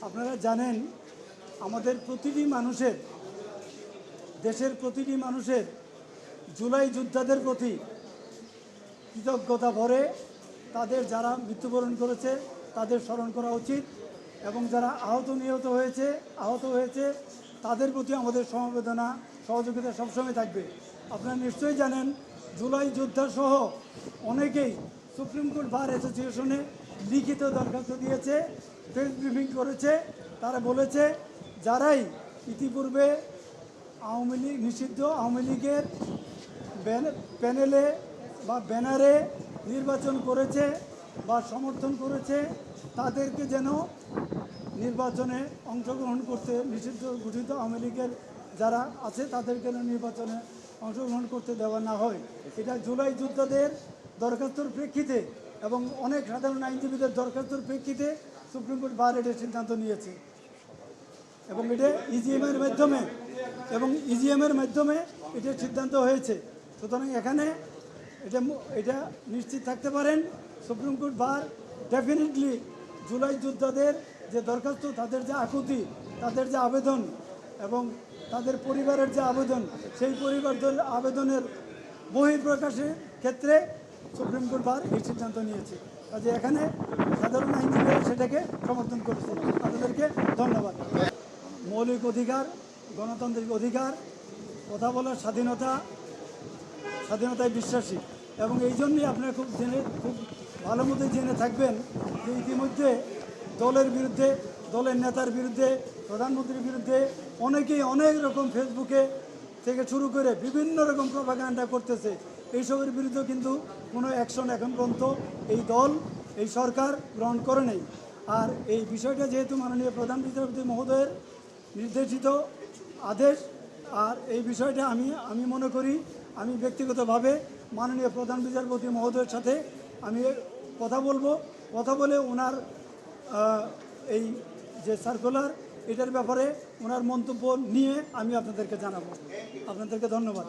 আপনারা জানেন আমাদের প্রতিটি মানুষের, দেশের প্রতিটি মানুষের জুলাই যোদ্ধাদের প্রতি কৃতজ্ঞতা ভরে তাদের যারা মৃত্যুবরণ করেছে তাদের স্মরণ করা উচিত এবং যারা আহত হয়েছে তাদের প্রতি আমাদের সমবেদনা সহযোগিতা সবসময় থাকবে। আপনারা নিশ্চয়ই জানেন জুলাই যোদ্ধা সহ অনেকেই সুপ্রিম কোর্ট বার অ্যাসোসিয়েশনে লিখিত দরখাস্ত দিয়েছে, প্রেস ব্রিফিং করেছে। তারা বলেছে যারাই ইতিপূর্বে আওয়ামী লীগ নিষিদ্ধ আওয়ামী লীগের প্যানেলে বা ব্যানারে নির্বাচন করেছে বা সমর্থন করেছে তাদেরকে যেন নির্বাচনে অংশগ্রহণ করতে, নিষিদ্ধ ঘোষিত আওয়ামী লীগের যারা আছে তাদেরকে নির্বাচনে অংশগ্রহণ করতে দেওয়া না হয়। এটা জুলাই যোদ্ধাদের দরখাস্তর প্রেক্ষিতে এবং অনেক সাধারণ আইনজীবীদের দরখাস্তর প্রেক্ষিতে সুপ্রিম কোর্ট বার এটার সিদ্ধান্ত নিয়েছে এবং এটা ইজিএমের মাধ্যমে এটার সিদ্ধান্ত হয়েছে। সুতরাং এখানে এটা নিশ্চিত থাকতে পারেন supreme court bar definitely July যোদ্ধাদের যে দরখাস্ত, তাদের যে আকুতি, তাদের যে আবেদন এবং তাদের পরিবারের যে আবেদন, সেই পরিবারদের আবেদনের বহিঃপ্রকাশের ক্ষেত্রে সুপ্রিম কোর্ট বার এই সিদ্ধান্ত নিয়েছে। কাজে এখানে সাধারণ আইনজীবীরা সেটাকে সমর্থন করেছে। আপনাদেরকে ধন্যবাদ। মৌলিক অধিকার, গণতান্ত্রিক অধিকার, কথা বলার স্বাধীনতায় বিশ্বাসী এবং এই জন্যই আপনারা খুব ভালো মতো জেনে থাকবেন যে ইতিমধ্যে দলের বিরুদ্ধে, দলের নেতার বিরুদ্ধে, প্রধানমন্ত্রীর বিরুদ্ধে অনেকেই অনেক রকম ফেসবুকে থেকে শুরু করে বিভিন্ন রকম প্রপাগান্ডা করতেছে। এইসবের বিরুদ্ধে কিন্তু কোনো অ্যাকশন এখন পর্যন্ত এই দল, এই সরকার গ্রহণ করে নেই। আর এই বিষয়টা যেহেতু মাননীয় প্রধান বিচারপতি মহোদয়ের নির্দেশিত আদেশ, আর এই বিষয়টা আমি মনে করি, আমি ব্যক্তিগতভাবে মাননীয় প্রধান বিচারপতি মহোদয়ের সাথে আমি কথা বলে ওনার এই যে সার্কুলার এটার ব্যাপারে ওনার মন্তব্য নিয়ে আমি আপনাদেরকে জানাবো। আপনাদেরকে ধন্যবাদ।